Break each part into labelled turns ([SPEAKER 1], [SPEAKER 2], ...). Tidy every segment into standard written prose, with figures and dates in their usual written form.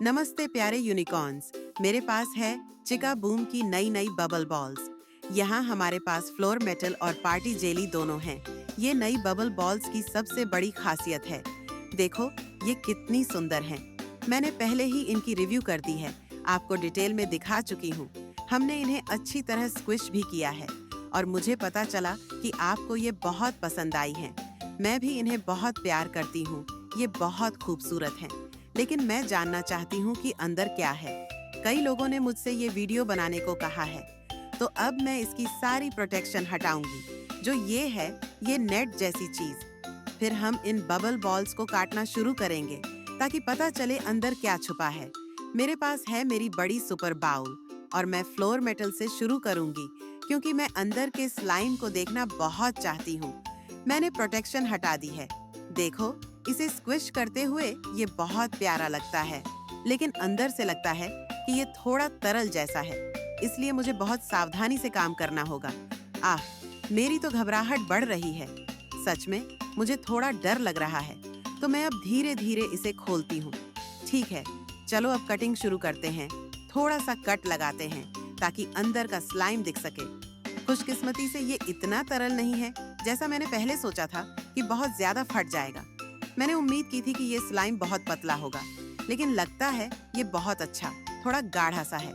[SPEAKER 1] नमस्ते प्यारे यूनिकॉर्न्स। मेरे पास है चिका बूम की नई नई बबल बॉल्स। यहाँ हमारे पास फ्लोर मेटल और पार्टी जेली दोनों हैं। ये नई बबल बॉल्स की सबसे बड़ी खासियत है। देखो ये कितनी सुंदर हैं। मैंने पहले ही इनकी रिव्यू कर दी है, आपको डिटेल में दिखा चुकी हूँ। हमने इन्हें अच्छी तरह स्क्विश भी किया है और मुझे पता चला कि आपको ये बहुत पसंद आई हैं। मैं भी इन्हें बहुत प्यार करती हूँ। ये बहुत खूबसूरत हैं। लेकिन मैं जानना चाहती हूँ कि अंदर क्या है। कई लोगों ने मुझसे ये वीडियो बनाने को कहा है, तो अब मैं इसकी सारी प्रोटेक्शन हटाऊंगी। जो ये है, ये नेट जैसी चीज। फिर हम इन बबल बॉल्स को काटना शुरू करेंगे ताकि पता चले अंदर क्या छुपा है। मेरे पास है मेरी बड़ी सुपर बाउल और मैं फ्लोर मेटल से शुरू करूंगी क्योंकि मैं अंदर के स्लाइम को देखना बहुत चाहती हूँ। मैंने प्रोटेक्शन हटा दी है। देखो, इसे स्क्विश करते हुए ये बहुत प्यारा लगता है, लेकिन अंदर से लगता है कि ये थोड़ा तरल जैसा है, इसलिए मुझे बहुत सावधानी से काम करना होगा। मेरी तो घबराहट बढ़ रही है। सच में मुझे थोड़ा डर लग रहा है, तो मैं अब धीरे धीरे इसे खोलती हूँ। ठीक है, चलो अब कटिंग शुरू करते हैं। थोड़ा सा कट लगाते हैं ताकि अंदर का स्लाइम दिख सके। खुशकिस्मती से ये इतना तरल नहीं है जैसा मैंने पहले सोचा था कि बहुत ज्यादा फट जाएगा। मैंने उम्मीद की थी कि ये स्लाइम बहुत पतला होगा, लेकिन लगता है ये बहुत अच्छा, थोड़ा गाढ़ा सा है।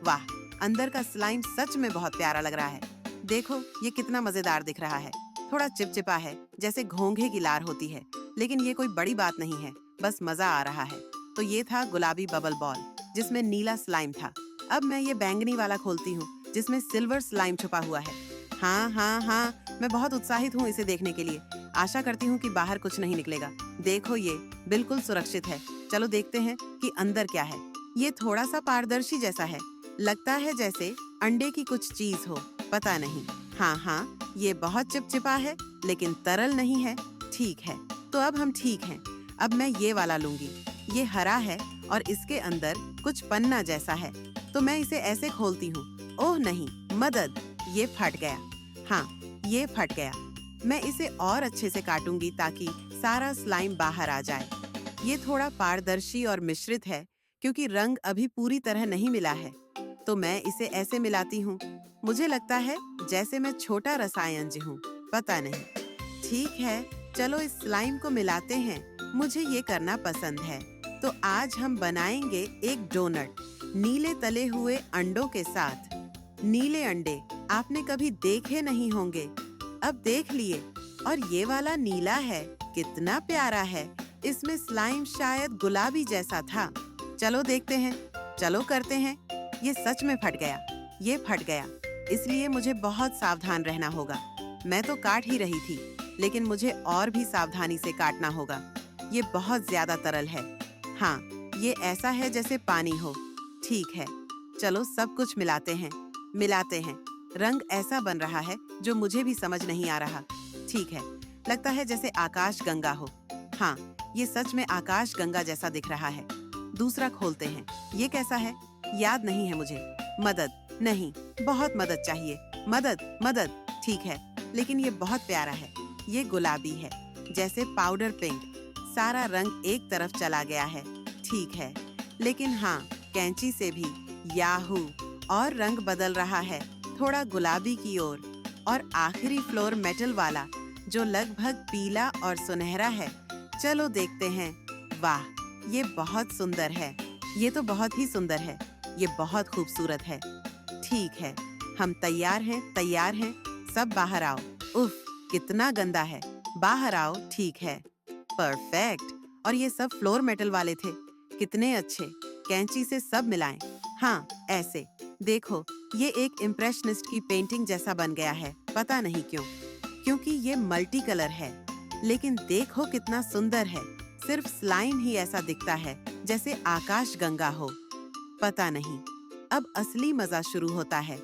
[SPEAKER 1] वाह, अंदर का स्लाइम सच में बहुत प्यारा लग रहा है। देखो ये कितना मजेदार दिख रहा है। थोड़ा चिपचिपा है, जैसे घोंघे की लार होती है, लेकिन ये कोई बड़ी बात नहीं है, बस मजा आ रहा है। तो ये था गुलाबी बबल बॉल जिसमें नीला स्लाइम था। अब मैं ये बैंगनी वाला खोलती हूँ जिसमें सिल्वर स्लाइम छुपा हुआ है। हाँ, मैं बहुत उत्साहित हूँ इसे देखने के लिए। आशा करती हूँ कि बाहर कुछ नहीं निकलेगा। देखो ये बिल्कुल सुरक्षित है। चलो देखते हैं कि अंदर क्या है। ये थोड़ा सा पारदर्शी जैसा है, लगता है जैसे अंडे की कुछ चीज हो, पता नहीं। हाँ, ये बहुत चिपचिपा है, लेकिन तरल नहीं है। ठीक है, तो अब हम ठीक हैं। अब मैं ये वाला लूंगी। ये हरा है और इसके अंदर कुछ पन्ना जैसा है, तो मैं इसे ऐसे खोलती हूँ। ओह नहीं, मदद! ये फट गया। हाँ, ये फट गया। मैं इसे और अच्छे से काटूंगी ताकि सारा स्लाइम बाहर आ जाए। ये थोड़ा पारदर्शी और मिश्रित है क्योंकि रंग अभी पूरी तरह नहीं मिला है, तो मैं इसे ऐसे मिलाती हूँ। मुझे लगता है जैसे मैं छोटा रसायन हूँ, पता नहीं। ठीक है, चलो इस स्लाइम को मिलाते हैं। मुझे ये करना पसंद है। तो आज हम बनाएंगे एक डोनट नीले तले हुए अंडों के साथ। नीले अंडे आपने कभी देखे नहीं होंगे, अब देख लिए। और ये वाला नीला है, कितना प्यारा है। इसमें स्लाइम शायद गुलाबी जैसा था। चलो देखते हैं, चलो करते हैं। ये सच में फट गया। ये फट गया, इसलिए मुझे बहुत सावधान रहना होगा। मैं तो काट ही रही थी, लेकिन मुझे और भी सावधानी से काटना होगा। ये बहुत ज्यादा तरल है। हाँ, ये ऐसा है जैसे पानी हो। ठीक है, चलो सब कुछ मिलाते हैं। रंग ऐसा बन रहा है जो मुझे भी समझ नहीं आ रहा। ठीक है, लगता है जैसे आकाश गंगा हो। हाँ, ये सच में आकाश गंगा जैसा दिख रहा है। दूसरा खोलते हैं। ये कैसा है? याद नहीं है मुझे। मदद! नहीं, बहुत मदद चाहिए। मदद! ठीक है, लेकिन ये बहुत प्यारा है। ये गुलाबी है, जैसे पाउडर पिंक। सारा रंग एक तरफ चला गया है। ठीक है, लेकिन हाँ, कैंची से भी याहू और रंग बदल रहा है, थोड़ा गुलाबी की ओर। और आखिरी फ्लोर मेटल वाला जो लगभग पीला और सुनहरा है। चलो देखते हैं। वाह, ये बहुत सुंदर है। ये तो बहुत ही सुंदर है। ये बहुत खूबसूरत है। ठीक है, हम तैयार हैं। सब बाहर आओ। उफ, कितना गंदा है। बाहर आओ। ठीक है, परफेक्ट। और ये सब फ्लोर मेटल वाले थे। कितने अच्छे। कैंची से सब मिलाएं। हाँ, ऐसे। देखो, ये एक इम्प्रेशनिस्ट की पेंटिंग जैसा बन गया है, पता नहीं क्यों। क्योंकि ये मल्टी कलर है, लेकिन देखो कितना सुंदर है। सिर्फ स्लाइम ही ऐसा दिखता है जैसे आकाश गंगा हो। पता नहीं। अब असली मजा शुरू होता है,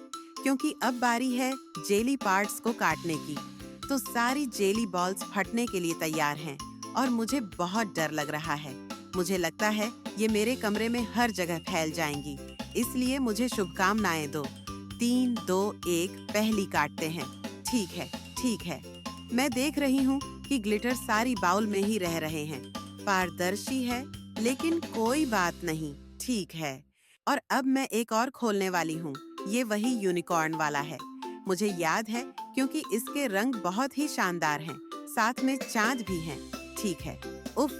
[SPEAKER 1] क्योंकि अब बारी है जेली पार्ट्स को काटने की। तो सारी जेली बॉल्स फटने के लिए तैयार हैं और मुझे बहुत डर लग रहा है। मुझे लगता है ये मेरे कमरे में हर जगह फैल जाएंगी, इसलिए मुझे शुभकामनाएं दो। 3, 2, 1, पहली काटते हैं। ठीक है। मैं देख रही हूँ कि ग्लिटर सारी बाउल में ही रह रहे हैं। पारदर्शी है, लेकिन कोई बात नहीं, ठीक है। और अब मैं एक और खोलने वाली हूँ। ये वही यूनिकॉर्न वाला है। मुझे याद है क्योंकि इसके रंग बहुत ही शानदार हैं। साथ में चांद भी हैं। ठीक है। उफ,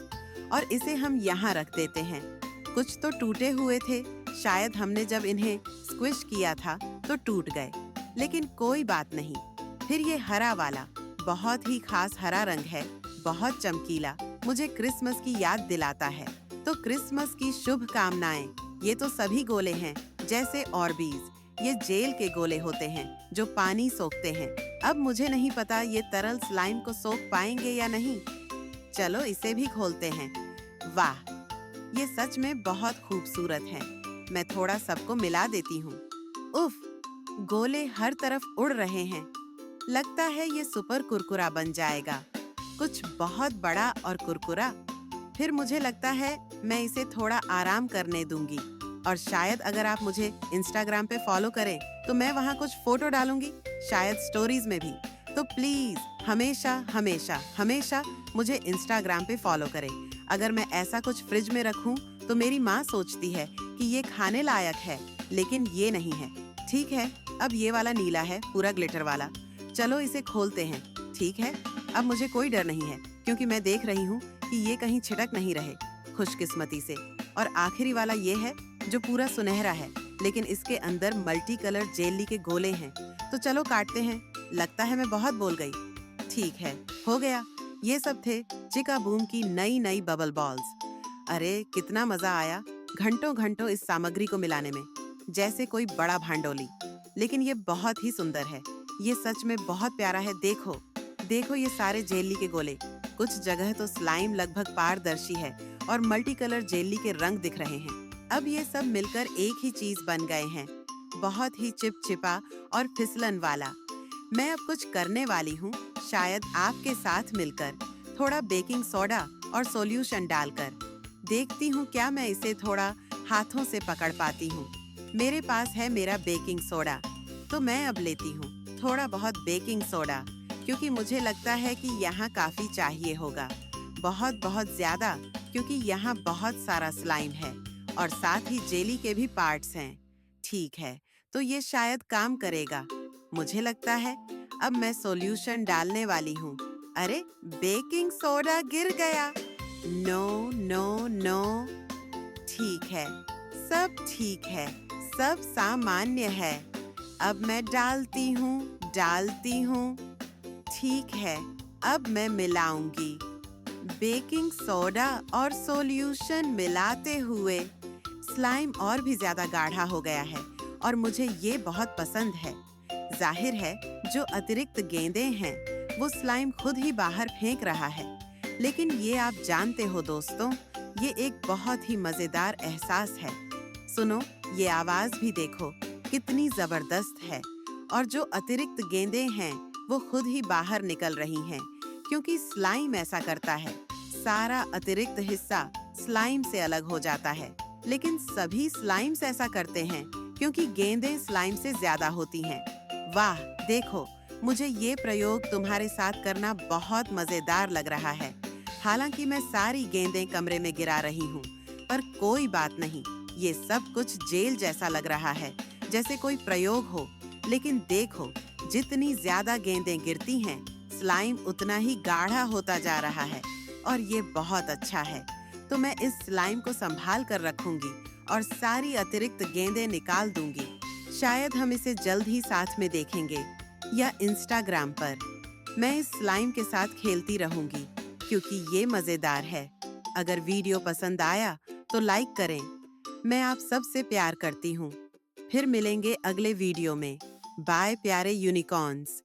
[SPEAKER 1] और इसे हम यहाँ रख देते हैं। कुछ तो टूटे हुए थे। शायद हमने जब इन्हें स्क्विश किया था तो टूट गए। लेकिन कोई बात नहीं। फिर ये हरा वाला, बहुत ही खास हरा रंग है, बहुत चमकीला, मुझे क्रिसमस की याद दिलाता है। तो क्रिसमस की शुभकामनाएं। ये तो सभी गोले हैं, जैसे ऑर्बीज। ये जेल के गोले होते हैं जो पानी सोखते हैं। अब मुझे नहीं पता ये तरल स्लाइम को सोख पाएंगे या नहीं। चलो इसे भी खोलते हैं। वाह, ये सच में बहुत खूबसूरत है। मैं थोड़ा सबको मिला देती हूँ। उफ, गोले हर तरफ उड़ रहे हैं। लगता है ये सुपर कुरकुरा बन जाएगा, कुछ बहुत बड़ा और कुरकुरा। फिर मुझे लगता है मैं इसे थोड़ा आराम करने दूंगी। और शायद अगर आप मुझे इंस्टाग्राम पे फॉलो करें तो मैं वहाँ कुछ फोटो डालूंगी, शायद स्टोरीज में भी। तो प्लीज हमेशा हमेशा हमेशा मुझे इंस्टाग्राम पे फॉलो करें। अगर मैं ऐसा कुछ फ्रिज में रखूं तो मेरी माँ सोचती है कि ये खाने लायक है, लेकिन ये नहीं है। ठीक है, अब ये वाला नीला है, पूरा ग्लिटर वाला। चलो इसे खोलते हैं। ठीक है, अब मुझे कोई डर नहीं है क्योंकि मैं देख रही हूँ कि ये कहीं छिटक नहीं रहे, खुशकिस्मती से। और आखिरी वाला ये है जो पूरा सुनहरा है, लेकिन इसके अंदर मल्टी कलर जेली के गोले हैं। तो चलो काटते हैं। लगता है मैं बहुत बोल गई। ठीक है, हो गया। ये सब थे चिका बूम की नई नई बबल बॉल्स। अरे कितना मजा आया घंटों घंटों इस सामग्री को मिलाने में, जैसे कोई बड़ा भांडोली। लेकिन ये बहुत ही सुंदर है। ये सच में बहुत प्यारा है। देखो देखो, ये सारे जेली के गोले। कुछ जगह तो स्लाइम लगभग पारदर्शी है और मल्टी कलर जेली के रंग दिख रहे हैं। अब ये सब मिलकर एक ही चीज बन गए हैं, बहुत ही चिपचिपा और फिसलन वाला। मैं अब कुछ करने वाली हूँ, शायद आपके साथ मिलकर, थोड़ा बेकिंग सोडा और सॉल्यूशन डालकर। देखती हूँ क्या मैं इसे थोड़ा हाथों से पकड़ पाती हूँ। मेरे पास है मेरा बेकिंग सोडा, तो मैं अब लेती हूँ थोड़ा बहुत बेकिंग सोडा, क्योंकि मुझे लगता है कि यहाँ काफी चाहिए होगा। बहुत बहुत ज्यादा, क्योंकि यहाँ बहुत सारा स्लाइम है और साथ ही जेली के भी पार्ट्स हैं। ठीक है, तो ये शायद काम करेगा। मुझे लगता है अब मैं सॉल्यूशन डालने वाली हूँ। अरे बेकिंग सोडा गिर गया। No no no. ठीक है, सब ठीक है, सब सामान्य है। अब मैं डालती हूँ। ठीक है, अब मैं मिलाऊंगी। बेकिंग सोडा और सॉल्यूशन मिलाते हुए स्लाइम और भी ज्यादा गाढ़ा हो गया है और मुझे ये बहुत पसंद है। जाहिर है जो अतिरिक्त गेंदें हैं वो स्लाइम खुद ही बाहर फेंक रहा है। लेकिन ये आप जानते हो दोस्तों, ये एक बहुत ही मजेदार एहसास है। सुनो, ये आवाज भी देखो कितनी जबरदस्त है। और जो अतिरिक्त गेंदें हैं वो खुद ही बाहर निकल रही हैं, क्योंकि स्लाइम ऐसा करता है। सारा अतिरिक्त हिस्सा स्लाइम से अलग हो जाता है। लेकिन सभी स्लाइम्स ऐसा करते हैं क्योंकि गेंदें स्लाइम से ज्यादा होती हैं। वाह, देखो, मुझे ये प्रयोग तुम्हारे साथ करना बहुत मजेदार लग रहा है। हालांकि मैं सारी गेंदें कमरे में गिरा रही हूँ, पर कोई बात नहीं। ये सब कुछ जेल जैसा लग रहा है, जैसे कोई प्रयोग हो। लेकिन देखो, जितनी ज्यादा गेंदें गिरती हैं, स्लाइम उतना ही गाढ़ा होता जा रहा है और ये बहुत अच्छा है। तो मैं इस स्लाइम को संभाल कर रखूंगी और सारी अतिरिक्त गेंदें निकाल दूंगी। शायद हम इसे जल्द ही साथ में देखेंगे या इंस्टाग्राम पर। मैं इस स्लाइम के साथ खेलती रहूंगी क्योंकि ये मजेदार है। अगर वीडियो पसंद आया तो लाइक करें। मैं आप सबसे प्यार करती हूँ। फिर मिलेंगे अगले वीडियो में। बाय प्यारे यूनिकॉर्न्स।